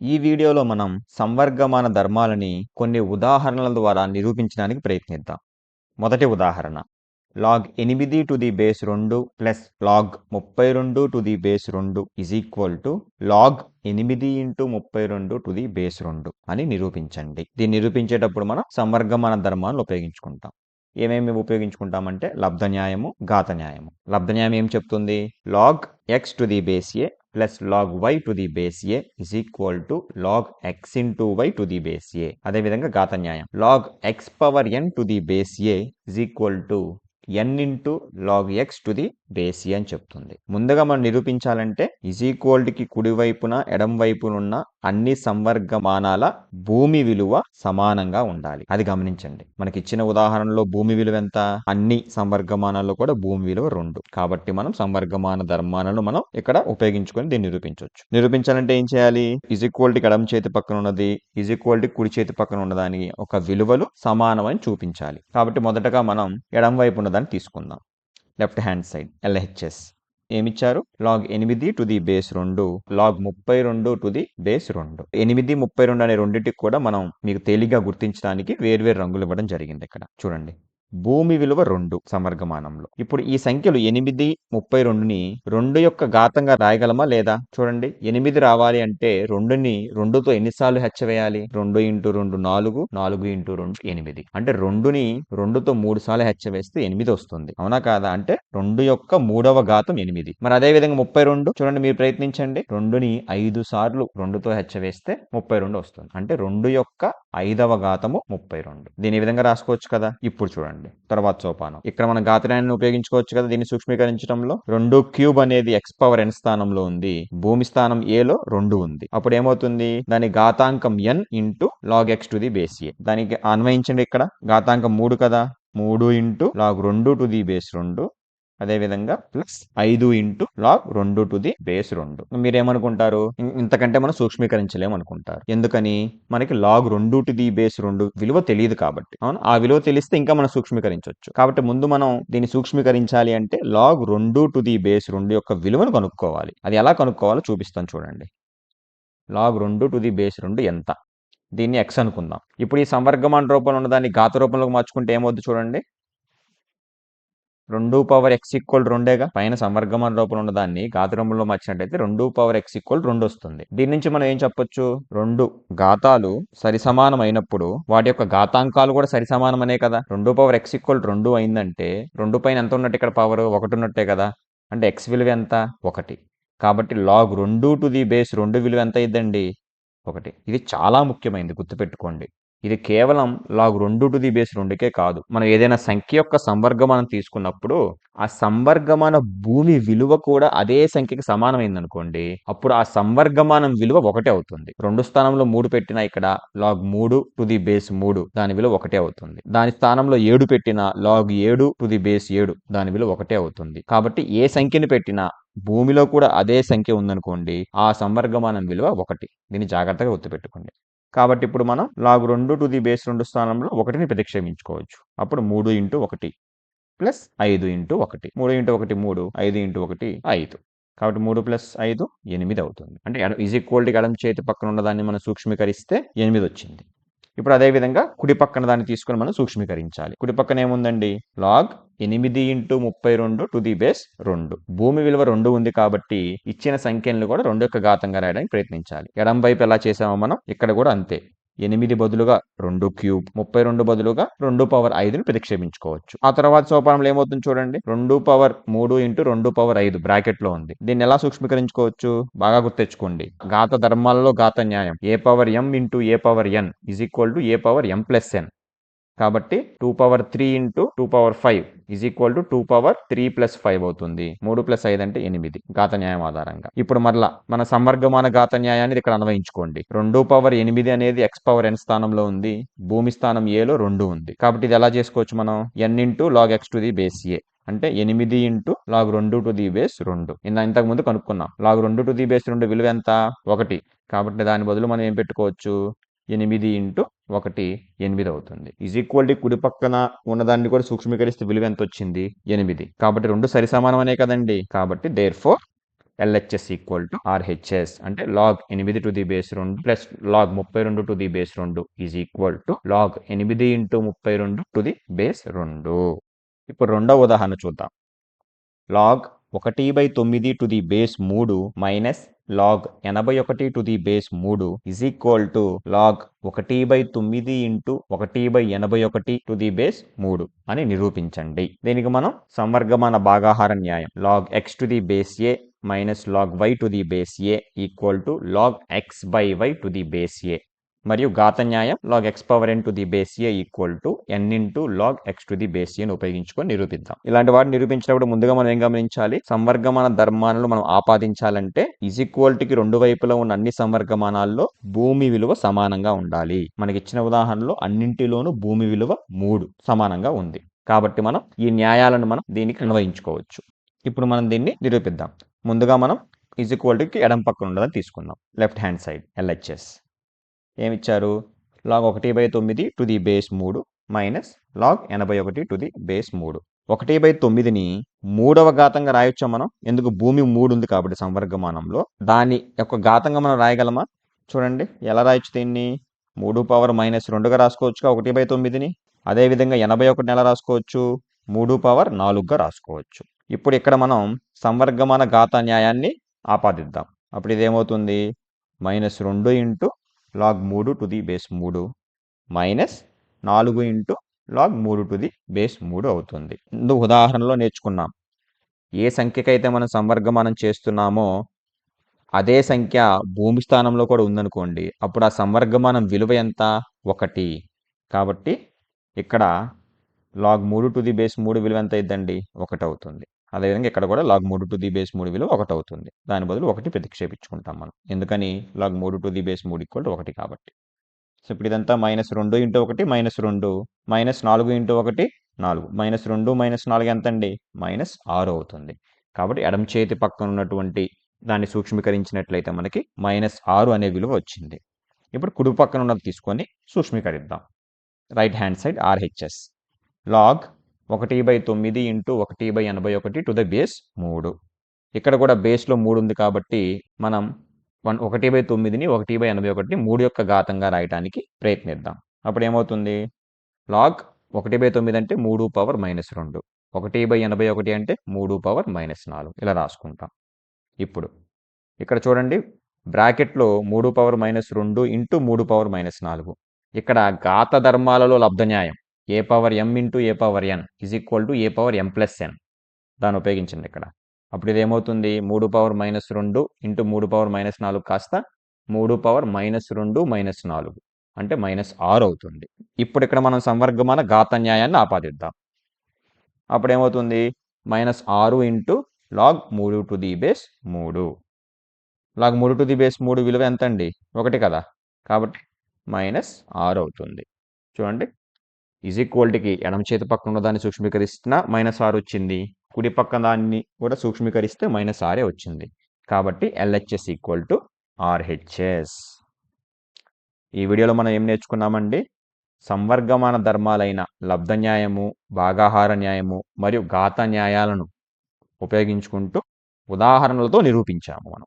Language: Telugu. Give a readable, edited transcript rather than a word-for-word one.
ఈ వీడియోలో మనం సంవర్గమాన ధర్మాలని కొన్ని ఉదాహరణల ద్వారా నిరూపించడానికి ప్రయత్నిద్దాం. మొదటి ఉదాహరణ log 8 to the base 2 plus log 32 to the base 2 is equal to log 8 into 32 to the base 2 అని నిరూపించండి. దీన్ని నిరూపించేటప్పుడు మనం సంవర్గమాన ధర్మాలను ఉపయోగించుకుంటాం. ఏమేమి ఉపయోగించుకుంటామంటే లబ్ధ న్యాయము, ఘాత న్యాయము. లబ్ధ న్యాయం ఏం చెప్తుంది? log x to the base a plus log y to the base a is equal to log x into y to the base a. అదేవిధంగా ఘాత న్యాయం log x power n to the base a is equal to n into log x to the base a అని చెప్తుంది. ముందుగా మనం నిరూపించాలంటే ఈజ్ ఈక్వల్ కి కుడి వైపున ఎడం వైపున ఉన్న అన్ని సంవర్గమానాల భూమి విలువ సమానంగా ఉండాలి. అది గమనించండి. మనకి ఇచ్చిన ఉదాహరణలో భూమి విలువ ఎంత? అన్ని సంవర్గమానాల్లో కూడా భూమి విలువ 2. కాబట్టి మనం సంవర్గమాన ధర్మాలను మనం ఇక్కడ ఉపయోగించుకొని దీన్ని నిరూపించవచ్చు. నిరూపించాలంటే ఏం చేయాలి? ఈజ్ ఈక్వల్ కి ఎడం చేతి పక్కన ఉన్నది ఈజ్ ఈక్వల్ కి కుడి చేతి పక్కన ఉన్నదానికి ఒక విలువలు సమానమని చూపించాలి. కాబట్టి మొదటగా మనం ఎడం వైపు ఉన్నదాన్ని తీసుకుందాం. Left hand side LHS ఏమిచ్చారు? log 8 to the base 2 log 32 to the base 2. 8, 32 అనే రెండింటికి కూడా మనం మీకు తేలిగ్గా గుర్తించడానికి వేర్వేరు రంగులు ఇవ్వడం జరిగింది. ఇక్కడ చూడండి, భూమి విలువ 2 సంవర్గమానంలో. ఇప్పుడు ఈ సంఖ్యలు 8, 32ని 2 యొక్క ఘాతంగా రాయగలమా లేదా? చూడండి, 8 రావాలి అంటే 2ని 2తో ఎన్నిసార్లు హెచ్చవేయాలి? 2 ఇంటూ 2 4, 4 ఇంటూ 2 8. అంటే 2ని 2తో 3 సార్లు హెచ్చవేస్తే 8 వస్తుంది. అవునా కాదా? అంటే 2 యొక్క 3వ ఘాతం 8. మరి అదే విధంగా 32 చూడండి, మీరు ప్రయత్నించండి. 2ని 5 సార్లు 2తో హెచ్చవేస్తే 32 వస్తుంది. అంటే 2 యొక్క 5వ ఘాతము 32. దీని ఈ విధంగా రాసుకోవచ్చు కదా. ఇప్పుడు చూడండి తర్వాత సోపానం. ఇక్కడ మన ఘాతనాన్ని ఉపయోగించుకోవచ్చు కదా దీన్ని సూక్ష్మీకరించడంలో. 2 క్యూబ్ అనేది x పవర్ n స్థానంలో ఉంది. భూమి స్థానం a లో 2 ఉంది. అప్పుడు ఏమవుతుంది? దాని ఘాతాంకం n into log x to the base a. దానికి అన్వయించండి. ఇక్కడ ఘాతాంకం 3 కదా, 3 into log 2 to the base 2 అదేవిధంగా plus 5 into log 2 to the base 2. మీరేమనుకుంటారు? ఇంతకంటే మనం సూక్ష్మీకరించలేము అనుకుంటారు. ఎందుకని? మనకి log 2 టు ది బేస్ 2 విలువ తెలియదు కాబట్టి. అవును, ఆ విలువ తెలిస్తే ఇంకా మనం సూక్ష్మీకరించవచ్చు. కాబట్టి ముందు మనం దీన్ని సూక్ష్మీకరించాలి అంటే log 2 టు ది బేస్ 2 యొక్క విలువను కనుక్కోవాలి. అది ఎలా కనుక్కోవాలో చూపిస్తాను చూడండి. log 2 టు ది బేస్ 2 ఎంత? దీన్ని x అనుకుందాం. ఇప్పుడు ఈ సంవర్గమాన రూపంలో ఉన్న దాన్ని ఘాత రూపంలోకి మార్చుకుంటే ఏమవుద్ది చూడండి. 2 పవర్ x ఈక్వల్ 2గా. పైన సంవర్గమాన రూపంలో ఉన్న దాన్ని ఘాత రూపంలో మార్చినట్టయితే 2 పవర్ x ఈక్వల్ 2 వస్తుంది. దీని నుంచి మనం ఏం చెప్పొచ్చు? 2 ఘాతాలు సరిసమానం అయినప్పుడు వాటి యొక్క ఘాతాంకాలు కూడా సరిసమానమనే కదా. 2 పవర్ x ఈక్వల్ 2 అయిందంటే 2 పైన ఎంత ఉన్నట్టు? ఇక్కడ పవర్ 1 ఉన్నట్టే కదా. అంటే x విలువ ఎంత? 1. కాబట్టి log 2 టు ది బేస్ 2 విలువ ఎంత అయిందండి? 1. ఇది చాలా ముఖ్యమైనది, గుర్తుపెట్టుకోండి. ఇది కేవలం log 2 టు ది బేస్ 2కే కాదు. మనం ఏదైనా సంఖ్య యొక్క సంవర్గమానం తీసుకున్నప్పుడు ఆ సంవర్గమాన భూమి విలువ కూడా అదే సంఖ్యకి సమానమైందనుకోండి, అప్పుడు ఆ సంవర్గమానం విలువ 1 అవుతుంది. 2 స్థానంలో 3 పెట్టినా ఇక్కడ log 3 టు ది బేస్ 3 దాని విలువ 1 అవుతుంది. దాని స్థానంలో 7 పెట్టినా log 7 టు ది బేస్ 7 దాని విలువ 1 అవుతుంది. కాబట్టి ఏ సంఖ్యని పెట్టినా భూమిలో కూడా అదే సంఖ్య ఉందనుకోండి, ఆ సంవర్గమానం విలువ 1. దీన్ని జాగ్రత్తగా గుర్తుపెట్టుకోండి. కాబట్టి ఇప్పుడు మనం log 2 టు ది బేస్ 2 స్థానంలో 1ని ప్రతిక్షేపించుకోవచ్చు. అప్పుడు 3 into 1 plus 5 into 1. 3 into 1 3, 5 into 1 5. కాబట్టి 3 ప్లస్ 5 8 అవుతుంది. అంటే ఈజ్ ఈక్వల్ కి ఎడం చేతి పక్కన ఉన్న దాన్ని మనం సూక్ష్మీకరిస్తే 8 వచ్చింది. ఇప్పుడు అదే విధంగా కుడి పక్కన దాన్ని తీసుకొని మనం సూక్ష్మీకరించాలి. కుడి పక్కన ఏముందండి? log 8 into 32 to the base 2. భూమి విలువ 2 ఉంది కాబట్టి ఇచ్చిన సంఖ్యలను కూడా 2 యొక్క ఘాతంగా రాయడానికి ప్రయత్నించాలి. ఎడం వైపు ఎలా చేసామో మనం ఇక్కడ కూడా అంతే. 8 బదులుగా 2 క్యూబ్, 32 బదులుగా 2 పవర్ 5ని ప్రతిక్షేపించుకోవచ్చు. ఆ తర్వాత సోపానంలో ఏమవుతుంది చూడండి. 2 పవర్ 3 ఇంటూ 2 పవర్ 5 బ్రాకెట్ లో ఉంది. దీన్ని ఎలా సూక్ష్మీకరించుకోవచ్చు? బాగా గుర్తెచ్చుకోండి. ఘాత ధర్మాలలో ఘాత న్యాయం a power m into a power n is equal to a power m plus n. కాబట్టి 2 power 3 into 2 power 5 is equal to 2 power 3 plus 5 అవుతుంది. 3 ప్లస్ 5 అంటే 8 ఘాత న్యాయం ఆధారంగా. ఇప్పుడు మరలా మన సంవర్గమాన ఘాత న్యాయాన్ని ఇక్కడ అన్వయించుకోండి. 2 పవర్ 8 అనేది x పవర్ n స్థానంలో ఉంది. భూమి స్థానం a లో 2 ఉంది. కాబట్టి ఇది ఎలా చేసుకోవచ్చు మనం? n into log x to the base a. అంటే 8 into log 2 to the base 2. ఇంతకు ముందు కనుక్కున్నాం. log 2 టు ది బేస్ 2 విలువ ఎంత? 1. కాబట్టి దాని బదులు మనం ఏం పెట్టుకోవచ్చు? 8 ఇంటూ 1 8 అవుతుంది. ఈజ్ ఈక్వల్ టు కుడి పక్కన ఉన్నదాన్ని కూడా సూక్ష్మీకరిస్తే విలువ ఎంత వచ్చింది? 8. కాబట్టి 2 సరి సమానమనే కదండి. కాబట్టి therefore LHS equal to RHS అంటే log 8 to the base 2 plus log 32 to the base 2 is equal to log 8 into 32 to the base 2. ఇప్పుడు రెండవ ఉదాహరణ చూద్దాం. Log 1/9 to the base 3 minus log 81 to the base 3 is equal to log 1/9 into 1/81 to the base 3 అని నిరూపించండి. దీనికి మనం సంవర్గమాన భాగాహార న్యాయం log x to the base a minus log y to the base a equal to log x by y to the base a మరియు ఘాత న్యాయం log x power n to the base a equal to n into log x to the base a ని ఉపయోగించుకొని నిరూపిద్దాం. ఇలాంటి వాటిని నిరూపించినప్పుడు ముందుగా మనం ఏం గమనించాలి, సంవర్గమాన ధర్మాలను మనం ఆపాదించాలంటే ఈజ్ ఈక్వల్ టుకి రెండు వైపులా ఉన్న అన్ని సంవర్గమానాల్లో భూమి విలువ సమానంగా ఉండాలి. మనకి ఇచ్చిన ఉదాహరణలో అన్నింటిలోనూ భూమి విలువ 3 సమానంగా ఉంది. కాబట్టి మనం ఈ న్యాయాలను మనం దీనికి అన్వయించుకోవచ్చు. ఇప్పుడు మనం దీన్ని నిరూపిద్దాం. ముందుగా మనం ఈజ్ ఈక్వల్ టుకి ఎడం పక్కన ఉండదని తీసుకుందాం. లెఫ్ట్ హ్యాండ్ సైడ్ LHS ఏమిచ్చారు, log 1/9 to the base 3 minus log 81 to the base 3. 1/9ని 3వ ఘాతంగా రాయొచ్చా మనం, ఎందుకు భూమి 3 ఉంది కాబట్టి సంవర్గమానంలో దాని యొక్క ఘాతంగా మనం రాయగలమా? చూడండి ఎలా రాయొచ్చు దీన్ని, 3 పవర్ మైనస్ 2గా రాసుకోవచ్చుగా 1/9ని. అదేవిధంగా 81 ఎలా రాసుకోవచ్చు, 3 పవర్ 4గా రాసుకోవచ్చు. ఇప్పుడు ఇక్కడ మనం సంవర్గమాన ఘాత న్యాయాన్ని ఆపాదిద్దాం. అప్పుడు ఇదేమవుతుంది, -2 into log 3 to the base 3 minus 4 into log 3 to the base 3 అవుతుంది. ముందు ఉదాహరణలో నేర్చుకున్నాం, ఏ సంఖ్యకైతే మనం సంవర్గమానం చేస్తున్నామో అదే సంఖ్య భూమి స్థానంలో కూడా ఉందనుకోండి, అప్పుడు ఆ సంవర్గమానం విలువ ఎంత, 1. కాబట్టి ఇక్కడ లాగ్ 3 టు ది బేస్ 3 విలువ ఎంత అయిద్దండి, 1 అవుతుంది. అదేవిధంగా ఇక్కడ కూడా లాగ్ 3 టు ది బేస్ 3 విలువ 1 అవుతుంది. దాని బదులు 1 ప్రతిక్షేపించుకుంటాం మనం. ఎందుకని, log 3 to the base 3 equal to 1 కాబట్టి. సో ఇప్పుడు ఇదంతా -2 ఇంటూ 1 -2 మైనస్ 4 ఇంటూ 1 4 -2 -4 ఎంత అండి, -6 అవుతుంది. కాబట్టి ఎడమ చేతి పక్కన ఉన్నటువంటి దాన్ని సూక్ష్మీకరించినట్లయితే మనకి -6 అనే విలువ వచ్చింది. ఇప్పుడు కుడి పక్కన ఉన్నది తీసుకొని సూక్ష్మీకరిద్దాం. Right hand side RHS log 1/9 into 1/81 to the base 3. ఇక్కడ కూడా బేస్లో 3 ఉంది కాబట్టి మనం 1/9ని 1/81ని 3 యొక్క ఘాతంగా రాయడానికి ప్రయత్నిద్దాం. అప్పుడు ఏమవుతుంది, లాగ్ 1/9 అంటే 3 పవర్ -2, 1/81 అంటే 3 పవర్ -4 ఇలా రాసుకుంటాం. ఇప్పుడు ఇక్కడ చూడండి, బ్రాకెట్లో 3 పవర్ -2 ఇంటూ 3 పవర్ -4. ఇక్కడ ఘాత ధర్మాలలో లబ్ధ న్యాయం a power m into a power n is equal to a power m plus n, దాన్ని ఉపయోగించండి ఇక్కడ. అప్పుడు ఇది ఏమవుతుంది, 3 పవర్ -2 ఇంటూ 3 పవర్ -4 కాస్త 3 పవర్ -2 -4 అంటే -6 అవుతుంది. ఇప్పుడు ఇక్కడ మనం సంవర్గమాన ఘాత న్యాయాన్ని ఆపాదిద్దాం. అప్పుడు ఏమవుతుంది, -6 into log 3 to the base 3. Log 3 to the base 3 విలువ ఎంత అండి, 1 కదా, కాబట్టి -6 అవుతుంది. చూడండి, ఈజ్ ఈక్వల్ టుకి ఎడమ చేతి పక్కన ఉన్న దాన్ని సూక్ష్మీకరిస్తున్నా -6 వచ్చింది, కుడి పక్కన దాన్ని కూడా సూక్ష్మీకరిస్తే -6 వచ్చింది. కాబట్టి LHS ఈక్వల్ టు RHS. ఈ వీడియోలో మనం ఏం నేర్చుకున్నామండి, సంవర్గమాన ధర్మాలైన లబ్ధ న్యాయము, భాగాహార న్యాయము మరియు ఘాత న్యాయాలను ఉపయోగించుకుంటూ ఉదాహరణలతో నిరూపించాము మనం.